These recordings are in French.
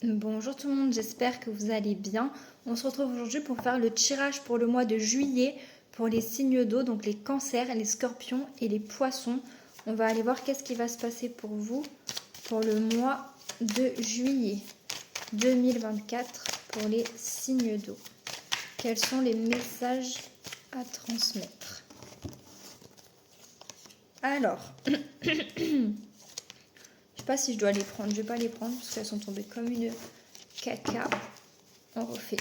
Bonjour tout le monde, j'espère que vous allez bien. On se retrouve aujourd'hui pour faire le tirage pour le mois de juillet pour les signes d'eau, donc les cancers, les scorpions et les poissons. On va aller voir qu'est-ce qui va se passer pour vous pour le mois de juillet 2024 pour les signes d'eau. Quels sont les messages à transmettre? Alors, je sais pas si je dois les prendre, je vais pas les prendre parce qu'elles sont tombées comme une caca. On refait.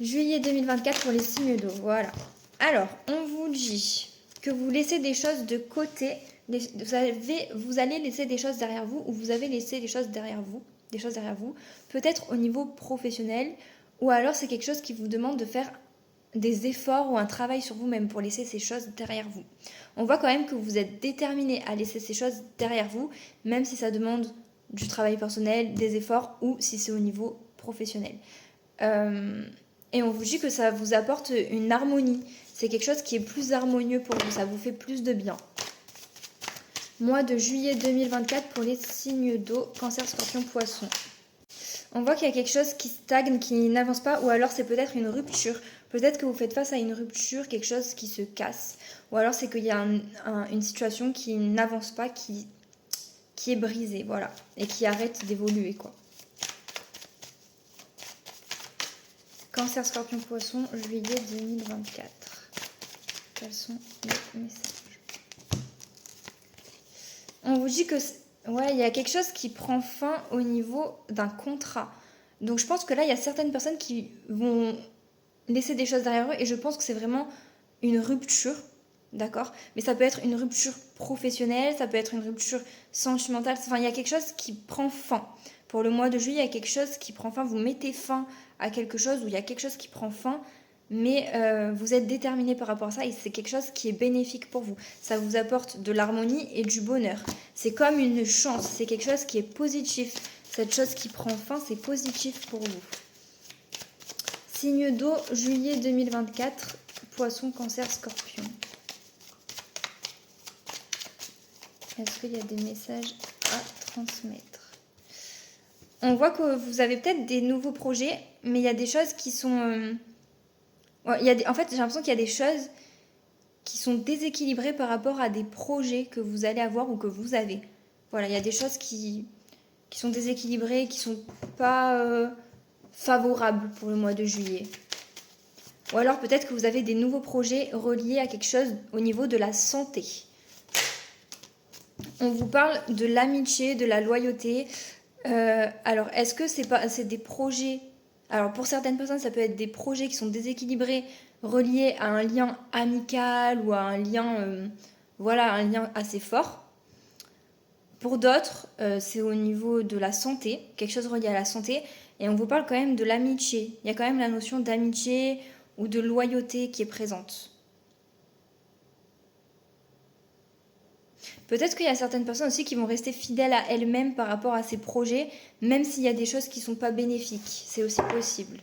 Juillet 2024 pour les signes d'eau, voilà. Alors, on vous dit que vous laissez des choses de côté. Vous allez laisser des choses derrière vous ou vous avez laissé des choses derrière vous. Peut-être au niveau professionnel ou alors c'est quelque chose qui vous demande de faire des efforts ou un travail sur vous-même pour laisser ces choses derrière vous. On voit quand même que vous êtes déterminé à laisser ces choses derrière vous, même si ça demande du travail personnel, des efforts ou si c'est au niveau professionnel. Et on vous dit que ça vous apporte une harmonie. C'est quelque chose qui est plus harmonieux pour vous, ça vous fait plus de bien. Mois de juillet 2024 pour les signes d'eau, cancer, scorpion, poisson. On voit qu'il y a quelque chose qui stagne, qui n'avance pas, ou alors c'est peut-être une rupture. Peut-être que vous faites face à une rupture, quelque chose qui se casse. Ou alors c'est qu'il y a une situation qui n'avance pas, qui est brisée, voilà. Et qui arrête d'évoluer, quoi. Cancer, scorpion, poisson, juillet 2024. Quels sont les messages? On vous dit que ouais, il y a quelque chose qui prend fin au niveau d'un contrat. Donc je pense que là, il y a certaines personnes qui vont laisser des choses derrière eux et je pense que c'est vraiment une rupture, d'accord? Mais ça peut être une rupture professionnelle, ça peut être une rupture sentimentale. Enfin, il y a quelque chose qui prend fin. Pour le mois de juillet, il y a quelque chose qui prend fin. Vous mettez fin à quelque chose ou il y a quelque chose qui prend fin. Mais vous êtes déterminé par rapport à ça et c'est quelque chose qui est bénéfique pour vous. Ça vous apporte de l'harmonie et du bonheur. C'est comme une chance, c'est quelque chose qui est positif. Cette chose qui prend fin, c'est positif pour vous. Signe d'eau, juillet 2024, poisson, cancer, scorpion. Est-ce qu'il y a des messages à transmettre? On voit que vous avez peut-être des nouveaux projets, mais il y a des choses qui sont... en fait, j'ai l'impression qu'il y a des choses qui sont déséquilibrées par rapport à des projets que vous allez avoir ou que vous avez. Voilà, il y a des choses qui sont déséquilibrées, qui sont pas favorables pour le mois de juillet. Ou alors peut-être que vous avez des nouveaux projets reliés à quelque chose au niveau de la santé. On vous parle de l'amitié, de la loyauté. Alors, est-ce que c'est des projets... Alors, pour certaines personnes, ça peut être des projets qui sont déséquilibrés, reliés à un lien amical ou à un lien, un lien assez fort. Pour d'autres, c'est au niveau de la santé, quelque chose relié à la santé. Et on vous parle quand même de l'amitié. Il y a quand même la notion d'amitié ou de loyauté qui est présente. Peut-être qu'il y a certaines personnes aussi qui vont rester fidèles à elles-mêmes par rapport à ces projets, même s'il y a des choses qui ne sont pas bénéfiques. C'est aussi possible.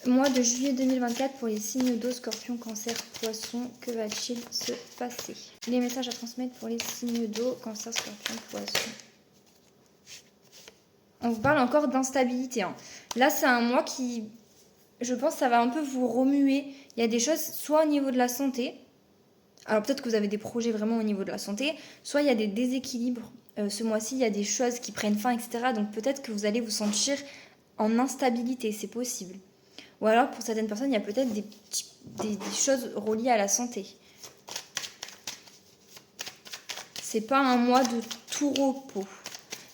Mois de juillet 2024 pour les signes d'eau, scorpion, cancer, poisson, que va-t-il se passer? Les messages à transmettre pour les signes d'eau, cancer, scorpion, poisson. On vous parle encore d'instabilité. Là, c'est un mois qui, je pense, ça va un peu vous remuer. Il y a des choses, soit au niveau de la santé, alors peut-être que vous avez des projets vraiment au niveau de la santé, soit il y a des déséquilibres. Ce mois-ci, il y a des choses qui prennent fin, etc. Donc peut-être que vous allez vous sentir en instabilité, c'est possible. Ou alors pour certaines personnes, il y a peut-être des choses reliées à la santé. C'est pas un mois de tout repos.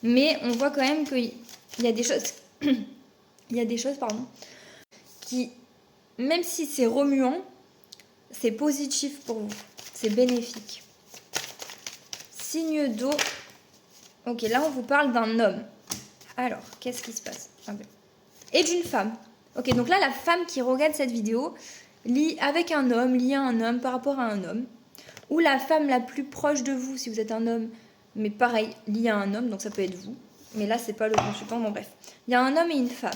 Mais on voit quand même qu'il y a des choses... qui, même si c'est remuant, c'est positif pour vous. C'est bénéfique. Signe d'eau. Ok, là on vous parle d'un homme. Alors, qu'est-ce qui se passe? Et d'une femme. Ok, donc là la femme qui regarde cette vidéo lit avec un homme, liée à un homme par rapport à un homme. Ou la femme la plus proche de vous si vous êtes un homme, mais pareil, liée à un homme, donc ça peut être vous. Mais là c'est pas le consultant, bon bref. Il y a un homme et une femme.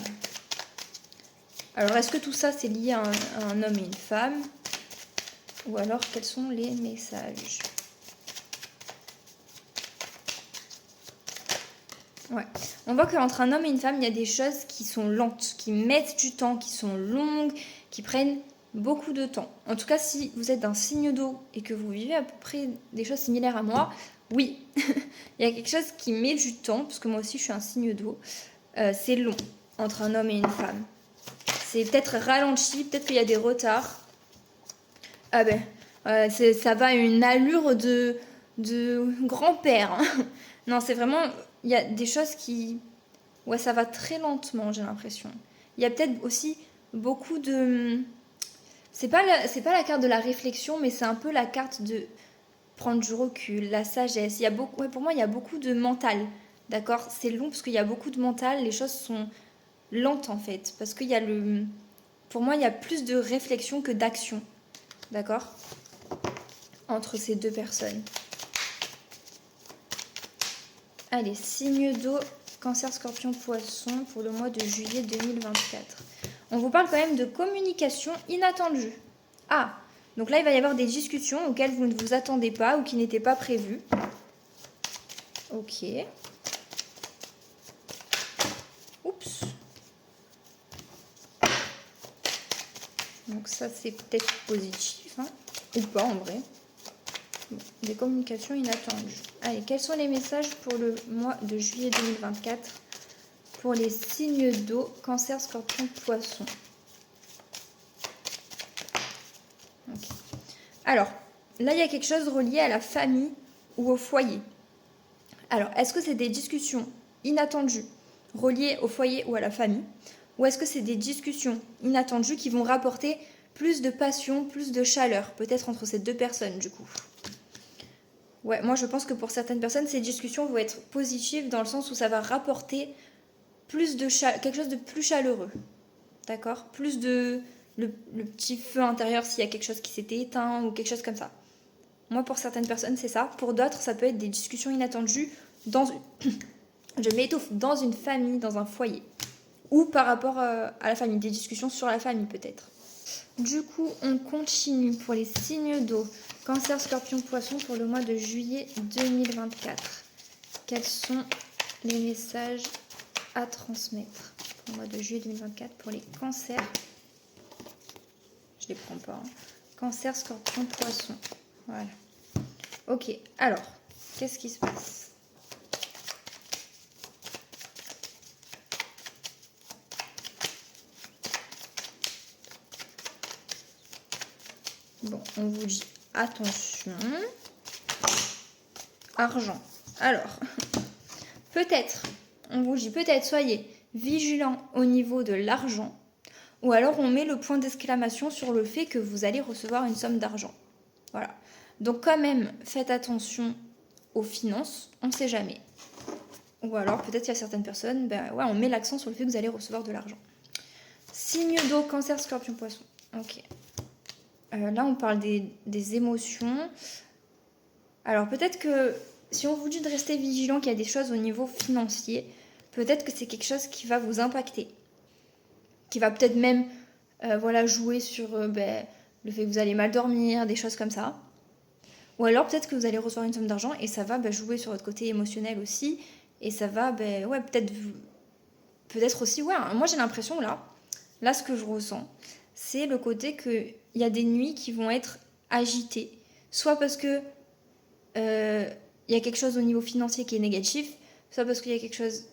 Alors est-ce que tout ça c'est lié à un homme et une femme? Ou alors quels sont les messages? Ouais. On voit qu'entre un homme et une femme, il y a des choses qui sont lentes, qui mettent du temps, qui sont longues, qui prennent beaucoup de temps. En tout cas, si vous êtes d'un signe d'eau et que vous vivez à peu près des choses similaires à moi, oui, il y a quelque chose qui met du temps, parce que moi aussi je suis un signe d'eau. C'est long entre un homme et une femme. C'est peut-être ralenti, peut-être qu'il y a des retards. Ah ben, ça va à une allure de grand-père. Hein. Non, c'est vraiment... Il y a des choses qui... Ouais, ça va très lentement, j'ai l'impression. Il y a peut-être aussi beaucoup de... C'est pas la carte de la réflexion, mais c'est un peu la carte de prendre du recul, la sagesse. Il y a beaucoup... Ouais, pour moi, il y a beaucoup de mental. D'accord? C'est long parce qu'il y a beaucoup de mental. Les choses sont lentes, en fait. Parce qu'il y a le... Pour moi, il y a plus de réflexion que d'action. D'accord? Entre ces deux personnes. Allez, signe d'eau, Cancer, Scorpion, Poisson pour le mois de juillet 2024. On vous parle quand même de communication inattendue. Ah, donc là, il va y avoir des discussions auxquelles vous ne vous attendez pas ou qui n'étaient pas prévues. Ok. Oups. Donc ça, c'est peut-être positif, hein, ou pas en vrai. Bon, des communications inattendues. Allez, quels sont les messages pour le mois de juillet 2024 pour les signes d'eau, Cancer, Scorpion, Poisson? Okay. Alors, là, il y a quelque chose relié à la famille ou au foyer. Alors, est-ce que c'est des discussions inattendues reliées au foyer ou à la famille? Ou est-ce que c'est des discussions inattendues qui vont rapporter plus de passion, plus de chaleur, peut-être entre ces deux personnes, du coup? Ouais, moi je pense que pour certaines personnes, ces discussions vont être positives dans le sens où ça va rapporter plus de quelque chose de plus chaleureux. D'accord? Plus de le petit feu intérieur s'il y a quelque chose qui s'était éteint ou quelque chose comme ça. Moi, pour certaines personnes, c'est ça. Pour d'autres, ça peut être des discussions inattendues dans je m'étouffe dans une famille, dans un foyer. Ou par rapport à la famille, des discussions sur la famille peut-être. Du coup, on continue pour les signes d'eau. Cancer, Scorpion, Poisson pour le mois de juillet 2024. Quels sont les messages à transmettre pour le mois de juillet 2024 pour les cancers? Je les prends pas. Hein. Cancer, Scorpion, Poisson. Voilà. Ok, alors, qu'est-ce qui se passe? Bon, on vous dit attention. Argent. Alors, peut-être, on vous dit peut-être, soyez vigilant au niveau de l'argent. Ou alors on met le point d'exclamation sur le fait que vous allez recevoir une somme d'argent. Voilà. Donc quand même, faites attention aux finances, on ne sait jamais. Ou alors peut-être il y a certaines personnes, ben ouais, on met l'accent sur le fait que vous allez recevoir de l'argent. Signe d'eau, Cancer, Scorpion, Poisson. Ok. Là on parle des émotions. Alors peut-être que si on vous dit de rester vigilant qu'il y a des choses au niveau financier, peut-être que c'est quelque chose qui va vous impacter. Qui va peut-être même jouer sur le fait que vous allez mal dormir, des choses comme ça. Ou alors peut-être que vous allez recevoir une somme d'argent et ça va jouer sur votre côté émotionnel aussi. Et ça va, peut-être aussi, moi j'ai l'impression là ce que je ressens, c'est le côté qu'il y a des nuits qui vont être agitées. Soit parce que il y a quelque chose au niveau financier qui est négatif, soit parce qu'il y a quelque chose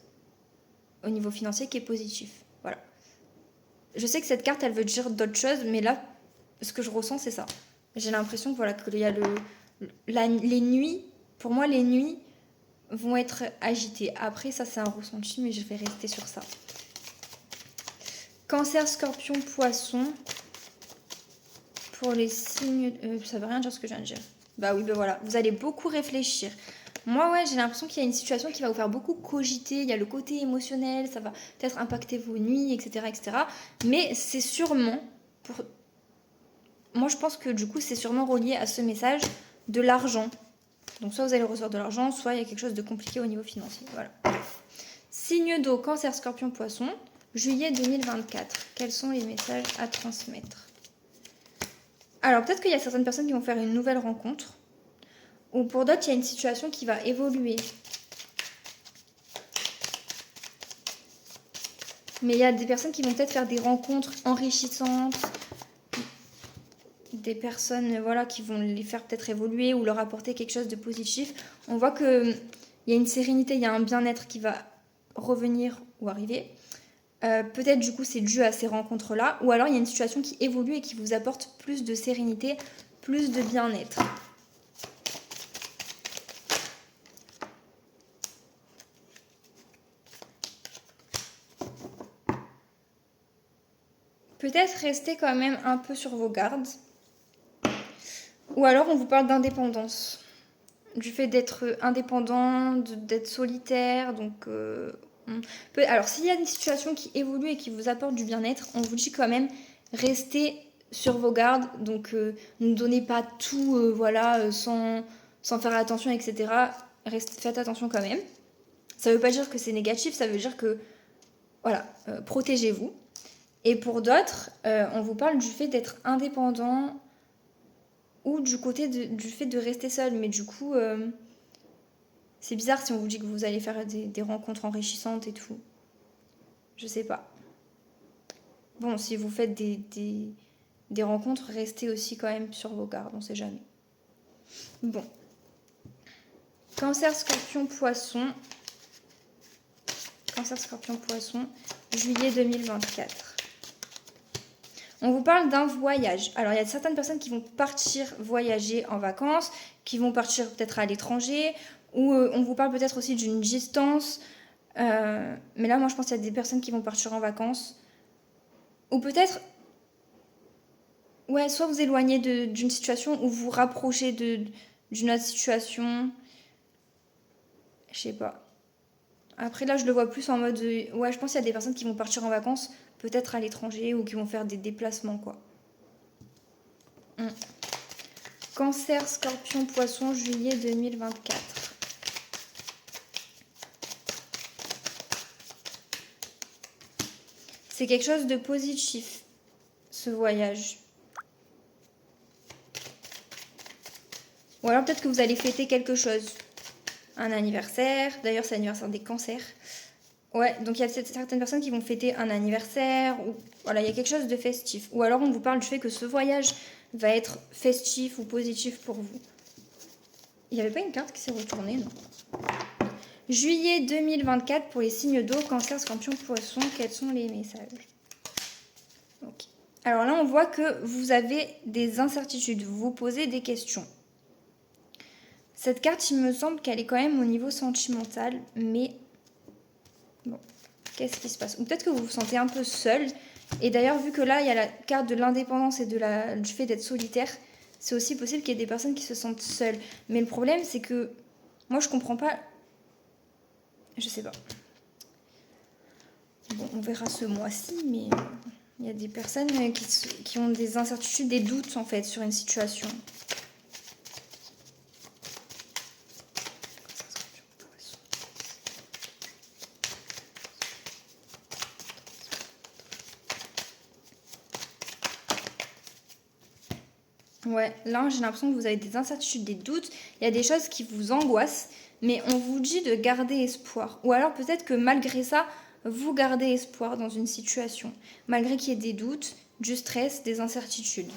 au niveau financier qui est positif. Voilà. Je sais que cette carte, elle veut dire d'autres choses, mais là, ce que je ressens, c'est ça. J'ai l'impression qu'il y a les nuits, pour moi, les nuits vont être agitées. Après, ça, c'est un ressenti, mais je vais rester sur ça. Cancer, Scorpion, Poisson. Pour les signes... ça veut rien dire ce que je viens de dire. Bah oui, voilà. Vous allez beaucoup réfléchir. Moi, j'ai l'impression qu'il y a une situation qui va vous faire beaucoup cogiter. Il y a le côté émotionnel, ça va peut-être impacter vos nuits, etc., etc. Mais c'est sûrement... Moi, je pense que du coup, c'est sûrement relié à ce message de l'argent. Donc, soit vous allez recevoir de l'argent, soit il y a quelque chose de compliqué au niveau financier. Voilà. Signe d'eau, Cancer, Scorpion, Poisson. Juillet 2024. Quels sont les messages à transmettre? Alors, peut-être qu'il y a certaines personnes qui vont faire une nouvelle rencontre. Ou pour d'autres, il y a une situation qui va évoluer. Mais il y a des personnes qui vont peut-être faire des rencontres enrichissantes. Des personnes voilà, qui vont les faire peut-être évoluer ou leur apporter quelque chose de positif. On voit qu'il y a une sérénité, il y a un bien-être qui va revenir ou arriver. Peut-être du coup c'est dû à ces rencontres-là. Ou alors il y a une situation qui évolue et qui vous apporte plus de sérénité, plus de bien-être. Peut-être rester quand même un peu sur vos gardes. Ou alors on vous parle d'indépendance. Du fait d'être indépendant, d'être solitaire. Donc, alors s'il y a des situations qui évoluent et qui vous apportent du bien-être, on vous dit quand même restez sur vos gardes. Donc ne donnez pas tout voilà, sans faire attention, etc. Faites attention quand même. Ça ne veut pas dire que c'est négatif, ça veut dire que voilà, protégez-vous. Et pour d'autres, on vous parle du fait d'être indépendant ou du côté du fait de rester seul. Mais du coup, c'est bizarre si on vous dit que vous allez faire des rencontres enrichissantes et tout. Je sais pas. Bon, si vous faites des rencontres, restez aussi quand même sur vos gardes, on sait jamais. Bon. Cancer, Scorpion, Poisson. Cancer, Scorpion, Poisson, juillet 2024. On vous parle d'un voyage. Alors, il y a certaines personnes qui vont partir voyager en vacances, qui vont partir peut-être à l'étranger, ou on vous parle peut-être aussi d'une distance. Mais là, moi, je pense qu'il y a des personnes qui vont partir en vacances. Ou peut-être, ouais, soit vous éloignez d'une situation, ou vous rapprochez d'une autre situation. Je sais pas. Après, là, je le vois plus en mode... ouais, je pense qu'il y a des personnes qui vont partir en vacances, peut-être à l'étranger, ou qui vont faire des déplacements, quoi. Cancer, Scorpion, Poisson, juillet 2024. C'est quelque chose de positif, ce voyage. Ou alors peut-être que vous allez fêter quelque chose. Un anniversaire. D'ailleurs, c'est l'anniversaire des cancers. Ouais, donc il y a certaines personnes qui vont fêter un anniversaire. Ou voilà, il y a quelque chose de festif. Ou alors on vous parle du fait que ce voyage va être festif ou positif pour vous. Il n'y avait pas une carte qui s'est retournée, non? Juillet 2024 pour les signes d'eau, Cancer, Scorpion, Poisson. Quels sont les messages? Okay. Alors là, on voit que vous avez des incertitudes. Vous vous posez des questions. Cette carte, il me semble qu'elle est quand même au niveau sentimental, mais bon, qu'est-ce qui se passe? Ou peut-être que vous vous sentez un peu seul. Et d'ailleurs, vu que là, il y a la carte de l'indépendance et du fait d'être solitaire, c'est aussi possible qu'il y ait des personnes qui se sentent seules. Mais le problème, c'est que moi, je comprends pas. Je sais pas. Bon, on verra ce mois-ci, mais il y a des personnes qui ont des incertitudes, des doutes en fait sur une situation. Ouais, là j'ai l'impression que vous avez des incertitudes, des doutes, il y a des choses qui vous angoissent, mais on vous dit de garder espoir. Ou alors peut-être que malgré ça, vous gardez espoir dans une situation, malgré qu'il y ait des doutes, du stress, des incertitudes.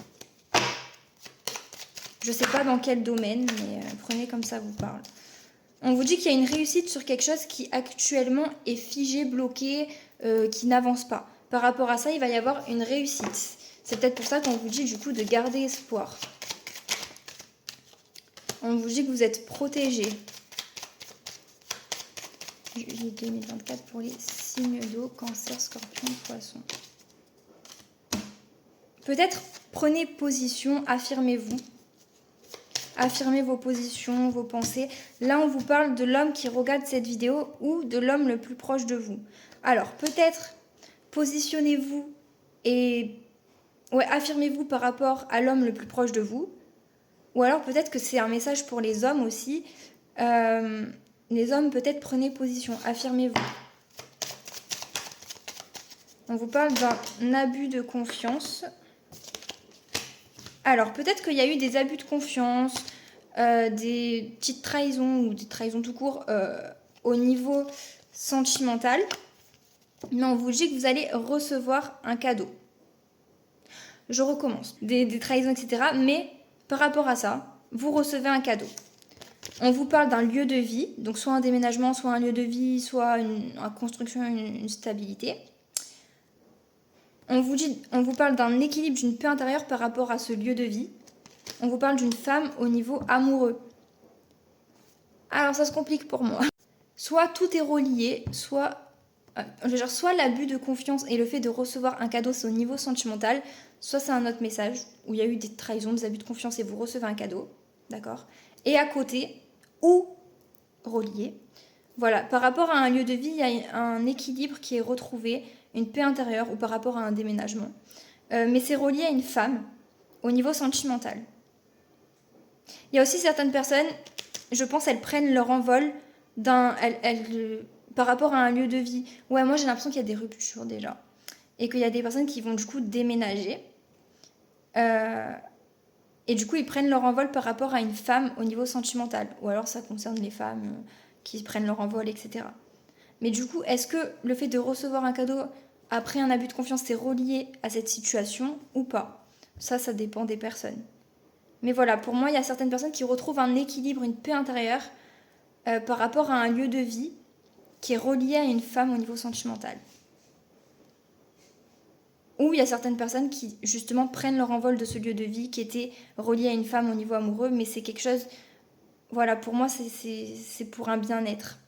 Je sais pas dans quel domaine, mais prenez comme ça vous parle. On vous dit qu'il y a une réussite sur quelque chose qui actuellement est figé, bloqué, qui n'avance pas. Par rapport à ça, il va y avoir une réussite. C'est peut-être pour ça qu'on vous dit du coup de garder espoir. On vous dit que vous êtes protégé. Juillet 2024 pour les signes d'eau, Cancer, Scorpion, Poisson. Peut-être prenez position, affirmez-vous. Affirmez vos positions, vos pensées. Là, on vous parle de l'homme qui regarde cette vidéo ou de l'homme le plus proche de vous. Alors, peut-être positionnez-vous et affirmez-vous par rapport à l'homme le plus proche de vous. Ou alors peut-être que c'est un message pour les hommes aussi. Les hommes, peut-être prenez position, affirmez-vous. On vous parle d'un abus de confiance. Alors, peut-être qu'il y a eu des abus de confiance, des petites trahisons ou des trahisons tout court au niveau sentimental. Mais on vous dit que vous allez recevoir un cadeau. Je recommence. Des trahisons, etc. Mais par rapport à ça, vous recevez un cadeau. On vous parle d'un lieu de vie, donc soit un déménagement, soit un lieu de vie, soit une construction, une stabilité. On vous parle d'un équilibre, d'une paix intérieure par rapport à ce lieu de vie. On vous parle d'une femme au niveau amoureux. Alors ça se complique pour moi. Soit tout est relié, soit l'abus de confiance et le fait de recevoir un cadeau, c'est au niveau sentimental, soit c'est un autre message où il y a eu des trahisons, des abus de confiance et vous recevez un cadeau, d'accord? Et à côté, ou relié, voilà, par rapport à un lieu de vie, il y a un équilibre qui est retrouvé, une paix intérieure ou par rapport à un déménagement. Mais c'est relié à une femme au niveau sentimental. Il y a aussi certaines personnes, je pense, elles prennent leur envol par rapport à un lieu de vie. Ouais, moi j'ai l'impression qu'il y a des ruptures déjà. Et qu'il y a des personnes qui vont du coup déménager. Et du coup, ils prennent leur envol par rapport à une femme au niveau sentimental. Ou alors ça concerne les femmes qui prennent leur envol, etc. Mais du coup, est-ce que le fait de recevoir un cadeau après un abus de confiance, c'est relié à cette situation ou pas? Ça dépend des personnes. Mais voilà, pour moi, il y a certaines personnes qui retrouvent un équilibre, une paix intérieure par rapport à un lieu de vie qui est relié à une femme au niveau sentimental. Ou il y a certaines personnes qui, justement, prennent leur envol de ce lieu de vie qui était relié à une femme au niveau amoureux, mais c'est quelque chose... Voilà, pour moi, c'est pour un bien-être.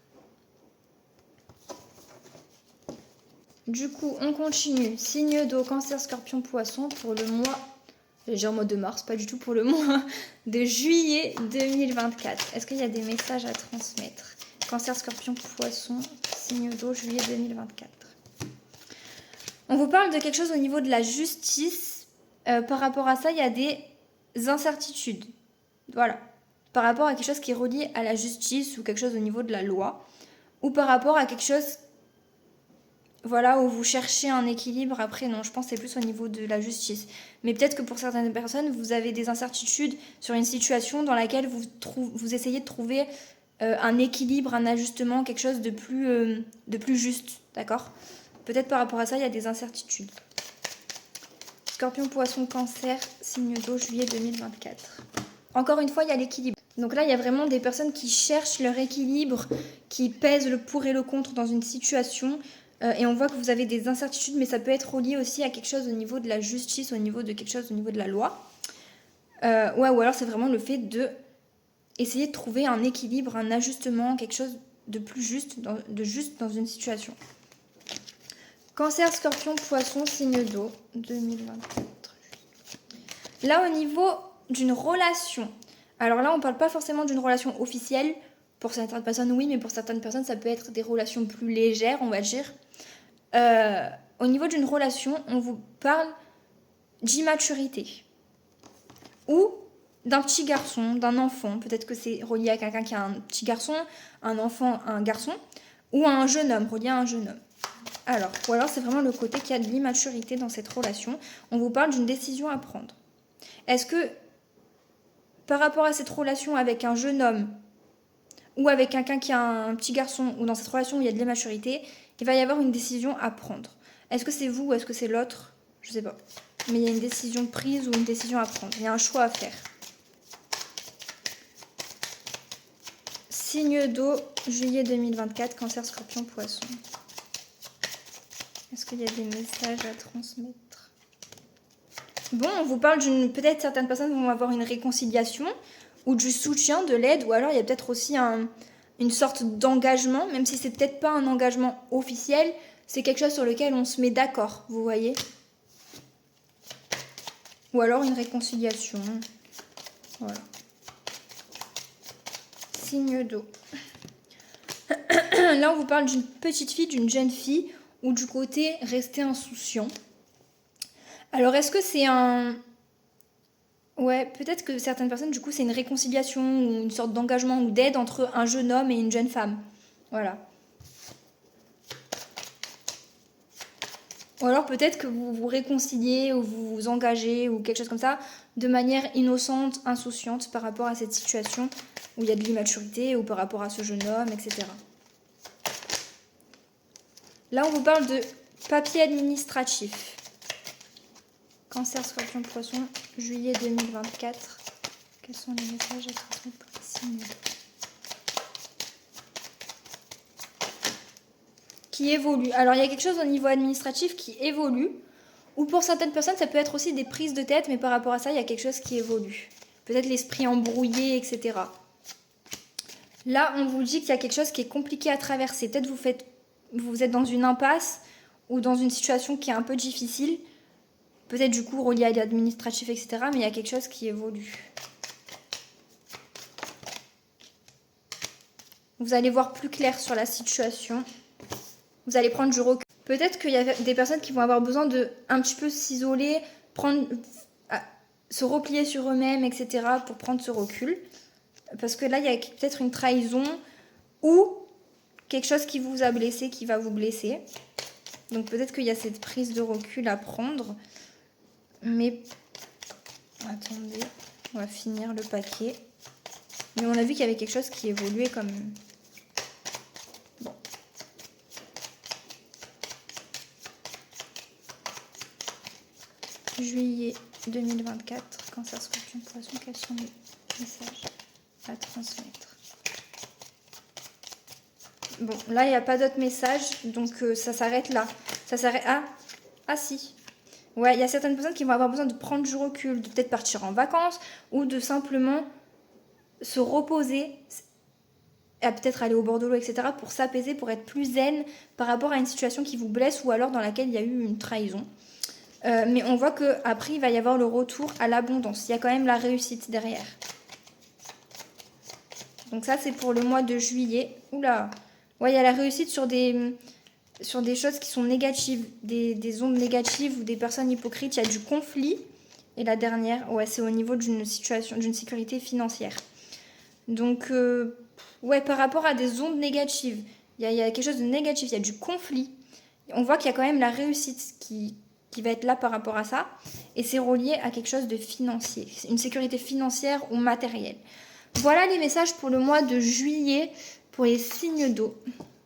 Du coup, on continue. Signe d'eau, cancer, scorpion, poisson pour le mois... J'ai en mode de mars, pas du tout pour le mois de juillet 2024. Est-ce qu'il y a des messages à transmettre? Cancer, scorpion, poisson, signe d'eau, juillet 2024. On vous parle de quelque chose au niveau de la justice. Par rapport à ça, il y a des incertitudes. Voilà. Par rapport à quelque chose qui est relié à la justice ou quelque chose au niveau de la loi. Ou par rapport à quelque chose... Voilà, où vous cherchez un équilibre. Après, non, je pense que c'est plus au niveau de la justice. Mais peut-être que pour certaines personnes, vous avez des incertitudes sur une situation dans laquelle vous essayez de trouver un équilibre, un ajustement, quelque chose de plus juste. D'accord? Peut-être par rapport à ça, il y a des incertitudes. Scorpion, poisson, cancer, signe d'eau, juillet 2024. Encore une fois, il y a l'équilibre. Donc là, il y a vraiment des personnes qui cherchent leur équilibre, qui pèsent le pour et le contre dans une situation. Et on voit que vous avez des incertitudes, mais ça peut être relié aussi à quelque chose au niveau de la justice, au niveau de quelque chose au niveau de la loi. Ouais, ou alors c'est vraiment le fait de essayer de trouver un équilibre, un ajustement, quelque chose de plus juste, juste dans une situation. Cancer, scorpion, poisson, signe d'eau, 2024. Là, au niveau d'une relation, alors là, on ne parle pas forcément d'une relation officielle. Pour certaines personnes, oui, mais pour certaines personnes, ça peut être des relations plus légères, on va dire. Au niveau d'une relation, on vous parle d'immaturité. Ou d'un petit garçon, d'un enfant. Peut-être que c'est relié à quelqu'un qui a un petit garçon, un enfant, un garçon. Ou à un jeune homme, relié à un jeune homme. Ou alors c'est vraiment le côté qu'il y a de l'immaturité dans cette relation. On vous parle d'une décision à prendre. Est-ce que par rapport à cette relation avec un jeune homme ou avec quelqu'un qui a un petit garçon, ou dans cette relation où il y a de l'immaturité, il va y avoir une décision à prendre. Est-ce que c'est vous ou est-ce que c'est l'autre? Je sais pas. Mais il y a une décision prise ou une décision à prendre. Il y a un choix à faire. Signe d'eau, juillet 2024, cancer, scorpion, poisson. Est-ce qu'il y a des messages à transmettre? Bon, on vous parle d'une... Peut-être certaines personnes vont avoir une réconciliation ou du soutien, de l'aide, ou alors il y a peut-être aussi une sorte d'engagement, même si c'est peut-être pas un engagement officiel, c'est quelque chose sur lequel on se met d'accord, vous voyez? Ou alors une réconciliation. Voilà. Signe d'eau. Là, on vous parle d'une petite fille, d'une jeune fille, ou du côté rester insouciant. Alors, est-ce que c'est un... Ouais, peut-être que certaines personnes, du coup, c'est une réconciliation ou une sorte d'engagement ou d'aide entre un jeune homme et une jeune femme. Voilà. Ou alors peut-être que vous vous réconciliez ou vous vous engagez ou quelque chose comme ça de manière innocente, insouciante par rapport à cette situation où il y a de l'immaturité ou par rapport à ce jeune homme, etc. Là, on vous parle de papier administratif. Cancer, Scorpion, Poisson, juillet 2024. Quels sont les messages à transmettre pour les signes qui évolue? Alors, il y a quelque chose au niveau administratif qui évolue. Ou pour certaines personnes, ça peut être aussi des prises de tête, mais par rapport à ça, il y a quelque chose qui évolue. Peut-être l'esprit embrouillé, etc. Là, on vous dit qu'il y a quelque chose qui est compliqué à traverser. Peut-être vous êtes dans une impasse ou dans une situation qui est un peu difficile. Peut-être du coup relié à l'administratif, etc. Mais il y a quelque chose qui évolue. Vous allez voir plus clair sur la situation. Vous allez prendre du recul. Peut-être qu'il y a des personnes qui vont avoir besoin de un petit peu s'isoler, se replier sur eux-mêmes, etc. pour prendre ce recul. Parce que là, il y a peut-être une trahison ou quelque chose qui vous a blessé, qui va vous blesser. Donc peut-être qu'il y a cette prise de recul à prendre. Mais attendez, on va finir le paquet. Mais on a vu qu'il y avait quelque chose qui évoluait comme... Bon. Juillet 2024, Cancer, Scorpion, Poisson, quels sont les messages à transmettre? Bon, là, il n'y a pas d'autres messages, donc ça s'arrête là. Ça s'arrête... Ah si. Ouais, il y a certaines personnes qui vont avoir besoin de prendre du recul, de peut-être partir en vacances, ou de simplement se reposer, à peut-être aller au bord de l'eau, etc., pour s'apaiser, pour être plus zen par rapport à une situation qui vous blesse, ou alors dans laquelle il y a eu une trahison. Mais on voit qu'après, il va y avoir le retour à l'abondance. Il y a quand même la réussite derrière. Donc ça, c'est pour le mois de juillet. Oula. Ouais, il y a la réussite sur des choses qui sont négatives, des ondes négatives ou des personnes hypocrites. Il y a du conflit. Et la dernière, ouais, c'est au niveau d'une situation, d'une sécurité financière. Donc, ouais, par rapport à des ondes négatives, il y a quelque chose de négatif, il y a du conflit. On voit qu'il y a quand même la réussite qui va être là par rapport à ça. Et c'est relié à quelque chose de financier, une sécurité financière ou matérielle. Voilà les messages pour le mois de juillet pour les signes d'eau.